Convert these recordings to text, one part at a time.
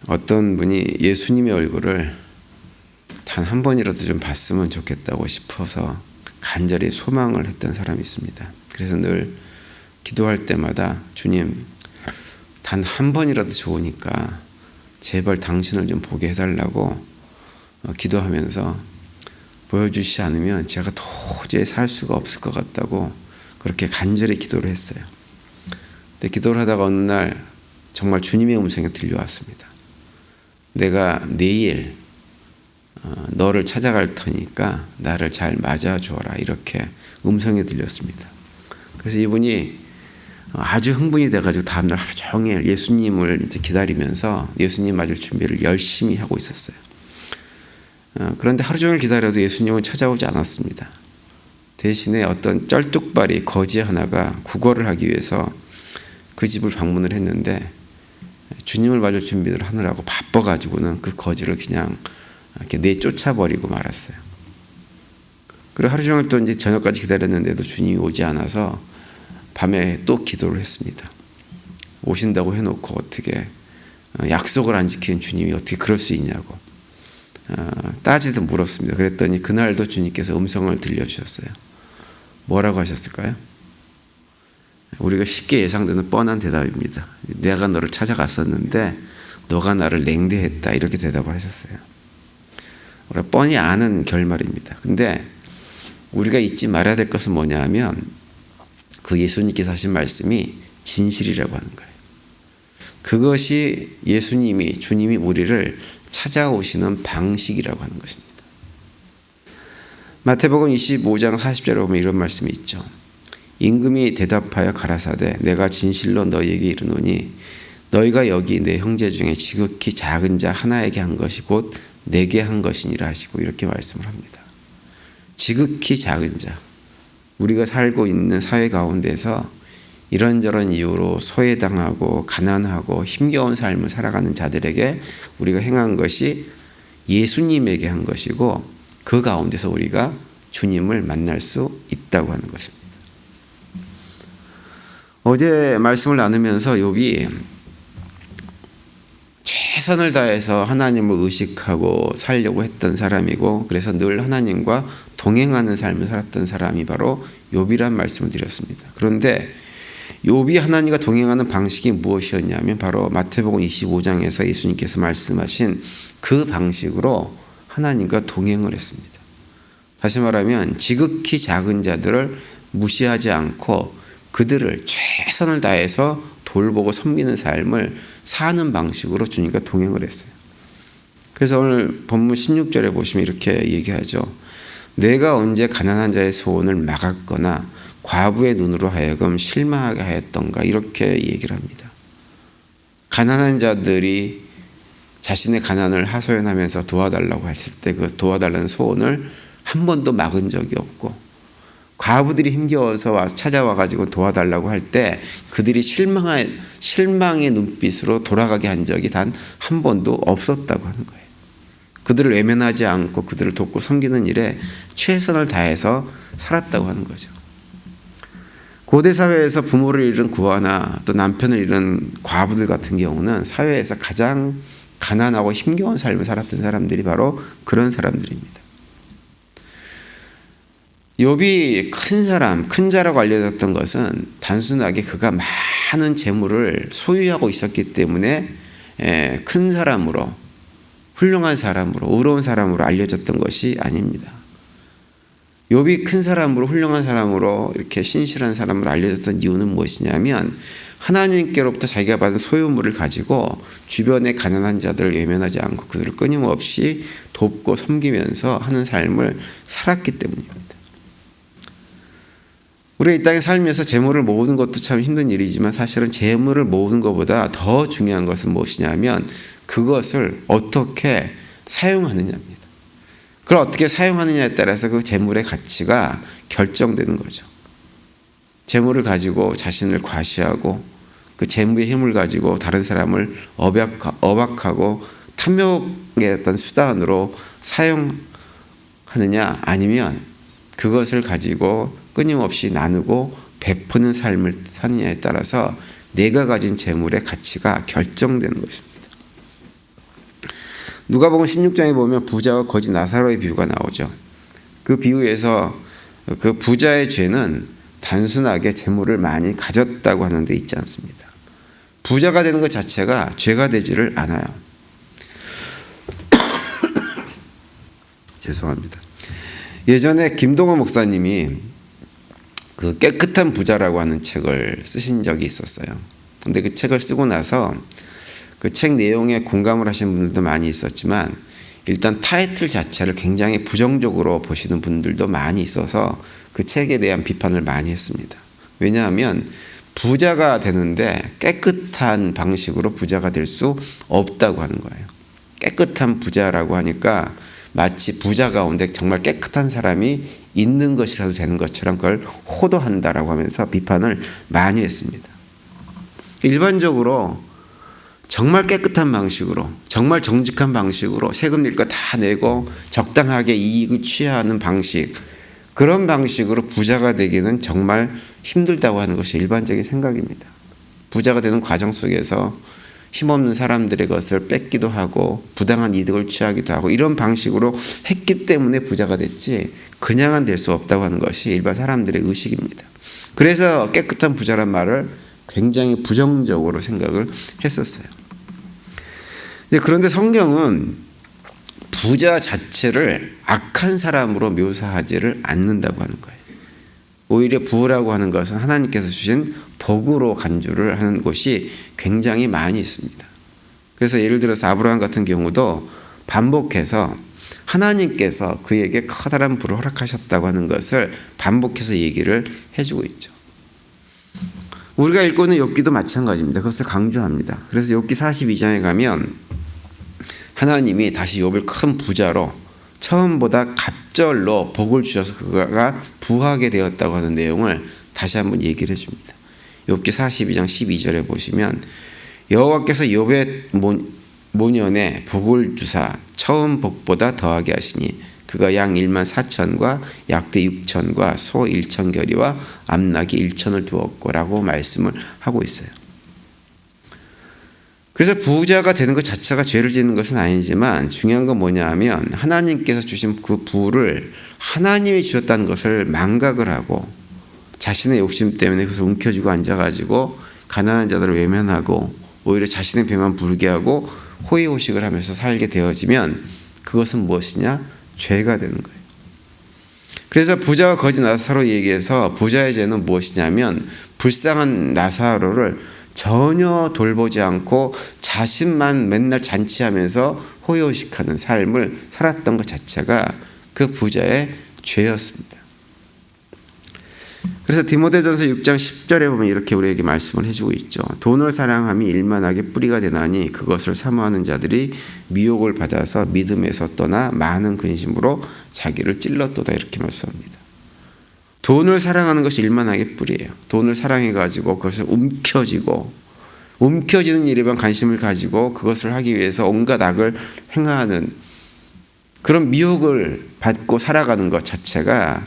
어떤 분이 예수님의 얼굴을 단 한 번이라도 좀 봤으면 좋겠다고 싶어서 간절히 소망을 했던 사람이 있습니다. 그래서 늘 기도할 때마다 주님, 단 한 번이라도 좋으니까 제발 당신을 좀 보게 해달라고 기도하면서 보여주시지 않으면 제가 도저히 살 수가 없을 것 같다고 그렇게 간절히 기도를 했어요. 근데 기도를 하다가 어느 날 정말 주님의 음성이 들려왔습니다. 내가 내일 너를 찾아갈 테니까 나를 잘 맞아주어라, 이렇게 음성이 들렸습니다. 그래서 이분이 아주 흥분이 돼가지고 다음날 하루 종일 예수님을 이제 기다리면서 예수님 맞을 준비를 열심히 하고 있었어요. 그런데 하루 종일 기다려도 예수님은 찾아오지 않았습니다. 대신에 어떤 쩔뚝발이 거지 하나가 구걸을 하기 위해서 그 집을 방문을 했는데 주님을 맞을 준비를 하느라고 바빠가지고는 그 거지를 그냥 이렇게 내쫓아버리고 말았어요. 그리고 하루 종일 또 이제 저녁까지 기다렸는데도 주님이 오지 않아서 밤에 또 기도를 했습니다. 오신다고 해놓고 어떻게 약속을 안 지키는 주님이 어떻게 그럴 수 있냐고 따지듯 물었습니다. 그랬더니 그날도 주님께서 음성을 들려주셨어요. 뭐라고 하셨을까요? 우리가 쉽게 예상되는 뻔한 대답입니다. 내가 너를 찾아갔었는데 너가 나를 냉대했다, 이렇게 대답을 하셨어요. 우리가 뻔히 아는 결말입니다. 근데 우리가 잊지 말아야 될 것은 뭐냐 하면 그 예수님께서 하신 말씀이 진실이라고 하는 거예요. 그것이 예수님이, 주님이 우리를 찾아오시는 방식이라고 하는 것입니다. 마태복음 25장 40절에 보면 이런 말씀이 있죠. 임금이 대답하여 가라사대 내가 진실로 너희에게 이르노니 너희가 여기 내 형제 중에 지극히 작은 자 하나에게 한 것이 곧 내게 한 것이니라 하시고 이렇게 말씀을 합니다. 지극히 작은 자, 우리가 살고 있는 사회 가운데서 이런저런 이유로 소외당하고 가난하고 힘겨운 삶을 살아가는 자들에게 우리가 행한 것이 예수님에게 한 것이고 그 가운데서 우리가 주님을 만날 수 있다고 하는 것입니다. 어제 말씀을 나누면서 욥이 최선을 다해서 하나님을 의식하고 살려고 했던 사람이고 그래서 늘 하나님과 동행하는 삶을 살았던 사람이 바로 욥이란 말씀을 드렸습니다. 그런데 욥이 하나님과 동행하는 방식이 무엇이었냐면 바로 마태복음 25장에서 예수님께서 말씀하신 그 방식으로 하나님과 동행을 했습니다. 다시 말하면 지극히 작은 자들을 무시하지 않고 그들을 최선을 다해서 돌보고 섬기는 삶을 사는 방식으로 주님과 동행을 했어요. 그래서 오늘 본문 16절에 보시면 이렇게 얘기하죠. 내가 언제 가난한 자의 소원을 막았거나 과부의 눈으로 하여금 실망하게 하였던가, 이렇게 얘기를 합니다. 가난한 자들이 자신의 가난을 하소연하면서 도와달라고 했을 때 그 도와달라는 소원을 한 번도 막은 적이 없고, 과부들이 힘겨워서 찾아와가지고 도와달라고 할 때 그들이 실망의 눈빛으로 돌아가게 한 적이 단 한 번도 없었다고 하는 거예요. 그들을 외면하지 않고 그들을 돕고 섬기는 일에 최선을 다해서 살았다고 하는 거죠. 고대 사회에서 부모를 잃은 구하나 또 남편을 잃은 과부들 같은 경우는 사회에서 가장 가난하고 힘겨운 삶을 살았던 사람들이 바로 그런 사람들입니다. 욥이 큰 사람, 큰 자라고 알려졌던 것은 단순하게 그가 많은 재물을 소유하고 있었기 때문에 큰 사람으로, 훌륭한 사람으로, 의로운 사람으로 알려졌던 것이 아닙니다. 욥이 큰 사람으로, 훌륭한 사람으로, 이렇게 신실한 사람으로 알려졌던 이유는 무엇이냐면 하나님께로부터 자기가 받은 소유물을 가지고 주변의 가난한 자들을 외면하지 않고 그들을 끊임없이 돕고 섬기면서 하는 삶을 살았기 때문입니다. 우리가 이 땅에 살면서 재물을 모으는 것도 참 힘든 일이지만 사실은 재물을 모으는 것보다 더 중요한 것은 무엇이냐면 그것을 어떻게 사용하느냐입니다. 그걸 어떻게 사용하느냐에 따라서 그 재물의 가치가 결정되는 거죠. 재물을 가지고 자신을 과시하고 그 재물의 힘을 가지고 다른 사람을 억압하고 탐욕의 어떤 수단으로 사용하느냐, 아니면 그것을 가지고 끊임없이 나누고 베푸는 삶을 사느냐에 따라서 내가 가진 재물의 가치가 결정되는 것입니다. 누가복음 16장에 보면 부자와 거지 나사로의 비유가 나오죠. 그 비유에서 그 부자의 죄는 단순하게 재물을 많이 가졌다고 하는 데 있지 않습니다. 부자가 되는 것 자체가 죄가 되지를 않아요. 죄송합니다. 예전에 김동원 목사님이 그 깨끗한 부자라고 하는 책을 쓰신 적이 있었어요. 근데 그 책을 쓰고 나서 그 책 내용에 공감을 하시는 분들도 많이 있었지만 일단 타이틀 자체를 굉장히 부정적으로 보시는 분들도 많이 있어서 그 책에 대한 비판을 많이 했습니다. 왜냐하면 부자가 되는데 깨끗한 방식으로 부자가 될 수 없다고 하는 거예요. 깨끗한 부자라고 하니까 마치 부자 가운데 정말 깨끗한 사람이 있는 것이라도 되는 것처럼 그걸 호도한다라고 하면서 비판을 많이 했습니다. 일반적으로 정말 깨끗한 방식으로, 정말 정직한 방식으로 세금 낼 거 다 내고 적당하게 이익을 취하는 방식, 그런 방식으로 부자가 되기는 정말 힘들다고 하는 것이 일반적인 생각입니다. 부자가 되는 과정 속에서 힘없는 사람들의 것을 뺏기도 하고 부당한 이득을 취하기도 하고 이런 방식으로 했기 때문에 부자가 됐지 그냥은 될 수 없다고 하는 것이 일반 사람들의 의식입니다. 그래서 깨끗한 부자란 말을 굉장히 부정적으로 생각을 했었어요. 그런데 성경은 부자 자체를 악한 사람으로 묘사하지를 않는다고 하는 거예요. 오히려 부라고 하는 것은 하나님께서 주신 복으로 간주를 하는 곳이 굉장히 많이 있습니다. 그래서 예를 들어서 아브라함 같은 경우도 반복해서 하나님께서 그에게 커다란 부를 허락하셨다고 하는 것을 반복해서 얘기를 해주고 있죠. 우리가 읽고 있는 욥기도 마찬가지입니다. 그것을 강조합니다. 그래서 욥기 42장에 가면 하나님이 다시 욥을 큰 부자로 처음보다 갑절로 복을 주셔서 그가 부하게 되었다고 하는 내용을 다시 한번 얘기를 해줍니다. 욥기 42장 12절에 보시면 여호와께서 욥의 모년에 복을 주사 처음 복보다 더하게 하시니 그가 양 1만 4천과 약대 6천과 소 1천결이와 암나귀 1천을 두었고라고 말씀을 하고 있어요. 그래서 부자가 되는 것 자체가 죄를 짓는 것은 아니지만 중요한 건 뭐냐 하면 하나님께서 주신 그 부를 하나님이 주셨다는 것을 망각을 하고 자신의 욕심 때문에 그것을 움켜쥐고 앉아가지고 가난한 자들을 외면하고 오히려 자신의 배만 부르게 하고 호의호식을 하면서 살게 되어지면 그것은 무엇이냐? 죄가 되는 거예요. 그래서 부자와 거지 나사로 얘기해서 부자의 죄는 무엇이냐면 불쌍한 나사로를 전혀 돌보지 않고 자신만 맨날 잔치하면서 호의호식하는 삶을 살았던 것 자체가 그 부자의 죄였습니다. 그래서 디모데전서 6장 10절에 보면 이렇게 우리에게 말씀을 해주고 있죠. 돈을 사랑함이 일만하게 뿌리가 되나니 그것을 사모하는 자들이 미혹을 받아서 믿음에서 떠나 많은 근심으로 자기를 찔렀도다 이렇게 말씀합니다. 돈을 사랑하는 것이 일만하게 뿌리예요. 돈을 사랑해가지고 그것을 움켜쥐는 일에만 관심을 가지고 그것을 하기 위해서 온갖 악을 행하는 그런 미혹을 받고 살아가는 것 자체가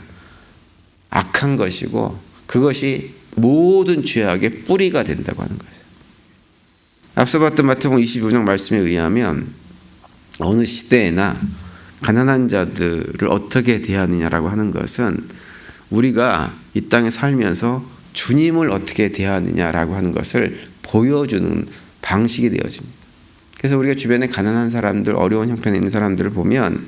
악한 것이고 그것이 모든 죄악의 뿌리가 된다고 하는 거예요. 앞서 봤던 마태복음 25장 말씀에 의하면 어느 시대에나 가난한 자들을 어떻게 대하느냐라고 하는 것은 우리가 이 땅에 살면서 주님을 어떻게 대하느냐라고 하는 것을 보여주는 방식이 되어집니다. 그래서 우리가 주변에 가난한 사람들, 어려운 형편에 있는 사람들을 보면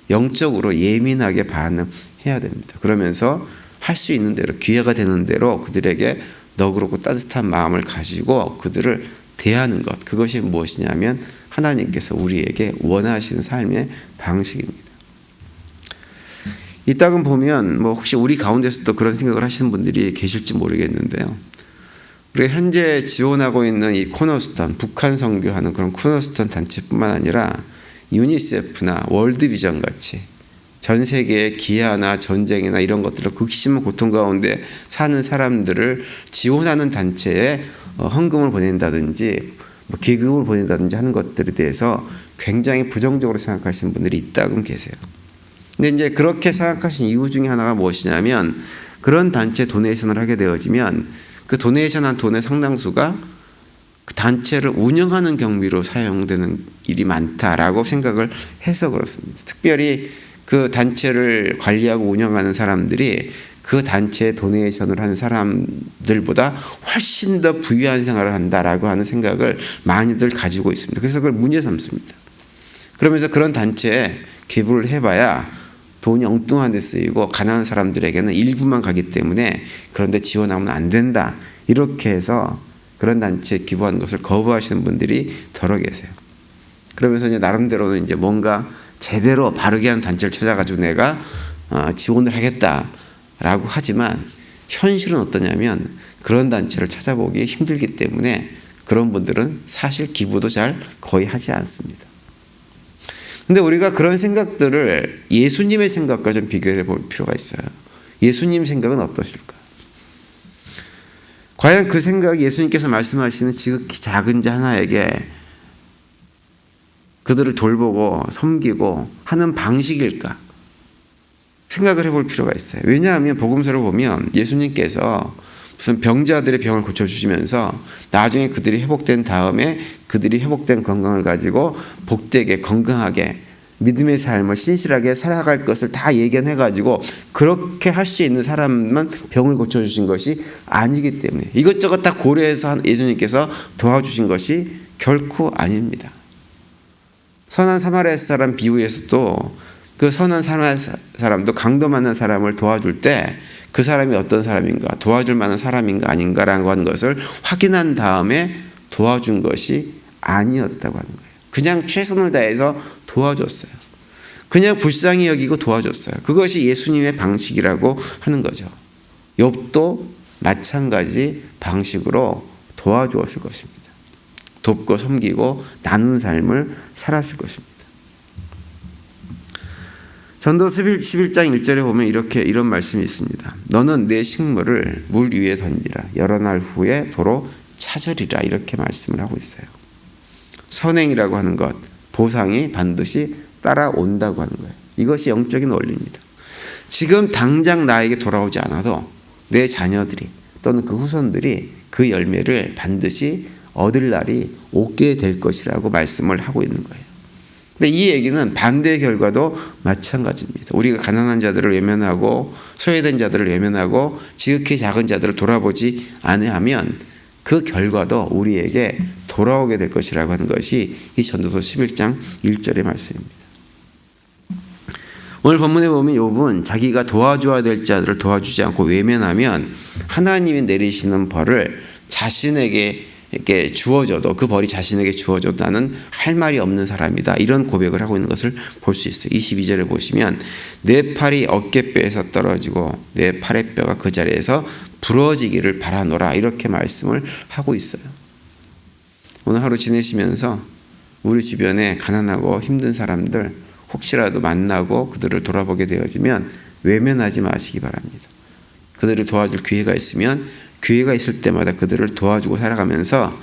영적으로 예민하게 반응해야 됩니다. 그러면서 할 수 있는 대로, 기회가 되는 대로 그들에게 너그럽고 따뜻한 마음을 가지고 그들을 대하는 것, 그것이 무엇이냐면 하나님께서 우리에게 원하시는 삶의 방식입니다. 이 땅은 보면 혹시 우리 가운데서도 그런 생각을 하시는 분들이 계실지 모르겠는데요. 우리가 현재 지원하고 있는 이 코너스턴, 북한 선교하는 그런 코너스턴 단체뿐만 아니라 유니세프나 월드비전 같이 전 세계의 기아나 전쟁이나 이런 것들을 극심한 고통 가운데 사는 사람들을 지원하는 단체에 헌금을 보낸다든지 기금을 보낸다든지 하는 것들에 대해서 굉장히 부정적으로 생각하시는 분들이 있다고 계세요. 근데 이제 그렇게 생각하신 이유 중에 하나가 무엇이냐면 그런 단체에 도네이션을 하게 되어지면 그 도네이션한 돈의 상당수가 그 단체를 운영하는 경비로 사용되는 일이 많다라고 생각을 해서 그렇습니다. 특별히 그 단체를 관리하고 운영하는 사람들이 그 단체에 도네이션을 하는 사람들보다 훨씬 더 부유한 생활을 한다라고 하는 생각을 많이들 가지고 있습니다. 그래서 그걸 문제 삼습니다. 그러면서 그런 단체에 기부를 해봐야 돈이 엉뚱한 데 쓰이고 가난한 사람들에게는 일부만 가기 때문에 그런데 지원하면 안 된다. 이렇게 해서 그런 단체에 기부하는 것을 거부하시는 분들이 더러 계세요. 그러면서 이제 나름대로는 이제 뭔가 제대로 바르게 하는 단체를 찾아가지고 내가 지원을 하겠다라고 하지만 현실은 어떠냐면 그런 단체를 찾아보기 힘들기 때문에 그런 분들은 사실 기부도 잘 거의 하지 않습니다. 근데 우리가 그런 생각들을 예수님의 생각과 좀 비교해 볼 필요가 있어요. 예수님 생각은 어떠실까? 과연 그 생각이 예수님께서 말씀하시는 지극히 작은 자 하나에게 그들을 돌보고 섬기고 하는 방식일까? 생각을 해볼 필요가 있어요. 왜냐하면 복음서를 보면 예수님께서 무슨 병자들의 병을 고쳐주시면서 나중에 그들이 회복된 다음에 그들이 회복된 건강을 가지고 복되게 건강하게 믿음의 삶을 신실하게 살아갈 것을 다 예견해가지고 그렇게 할 수 있는 사람만 병을 고쳐주신 것이 아니기 때문에 이것저것 다 고려해서 예수님께서 도와주신 것이 결코 아닙니다. 선한 사마리아 사람 비유에서도 그 선한 사마리아 사람도 강도 만난 사람을 도와줄 때 그 사람이 어떤 사람인가, 도와줄 만한 사람인가 아닌가라고 하는 것을 확인한 다음에 도와준 것이 아니었다고 하는 거예요. 그냥 최선을 다해서 도와줬어요. 그냥 불쌍히 여기고 도와줬어요. 그것이 예수님의 방식이라고 하는 거죠. 욥도 마찬가지 방식으로 도와주었을 것입니다. 돕고 섬기고 나누는 삶을 살았을 것입니다. 전도 11장 1절에 보면 이런 말씀이 있습니다. 너는 내 식물을 물 위에 던지라. 여러 날 후에 도로 찾으리라. 이렇게 말씀을 하고 있어요. 선행이라고 하는 것, 보상이 반드시 따라온다고 하는 거예요. 이것이 영적인 원리입니다. 지금 당장 나에게 돌아오지 않아도 내 자녀들이 또는 그 후손들이 그 열매를 반드시 얻을 날이 오게 될 것이라고 말씀을 하고 있는 거예요. 근데 이 얘기는 반대의 결과도 마찬가지입니다. 우리가 가난한 자들을 외면하고 소외된 자들을 외면하고 지극히 작은 자들을 돌아보지 않으면 그 결과도 우리에게 돌아오게 될 것이라고 하는 것이 이 전도서 11장 1절의 말씀입니다. 오늘 본문에 보면 욥은 자기가 도와줘야 될 자들을 도와주지 않고 외면하면 하나님이 내리시는 벌을 자신에게 이렇게 주어져도 그 벌이 자신에게 주어져도 나는 할 말이 없는 사람이다. 이런 고백을 하고 있는 것을 볼 수 있어요. 22절에 보시면 내 팔이 어깨뼈에서 떨어지고 내 팔의 뼈가 그 자리에서 부러지기를 바라노라. 이렇게 말씀을 하고 있어요. 오늘 하루 지내시면서 우리 주변에 가난하고 힘든 사람들 혹시라도 만나고 그들을 돌아보게 되어지면 외면하지 마시기 바랍니다. 그들을 도와줄 기회가 있으면 기회가 있을 때마다 그들을 도와주고 살아가면서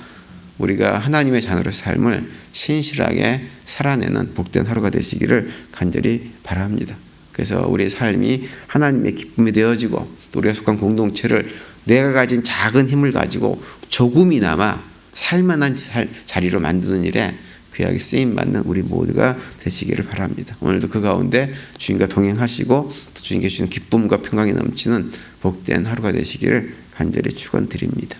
우리가 하나님의 자녀로의 삶을 신실하게 살아내는 복된 하루가 되시기를 간절히 바랍니다. 그래서 우리의 삶이 하나님의 기쁨이 되어지고 또 우리가 속한 공동체를 내가 가진 작은 힘을 가지고 조금이나마 살만한 자리로 만드는 일에 귀하게 쓰임받는 우리 모두가 되시기를 바랍니다. 오늘도 그 가운데 주님과 동행하시고 또 주님께 주시는 기쁨과 평강이 넘치는 복된 하루가 되시기를 간절히 축원드립니다.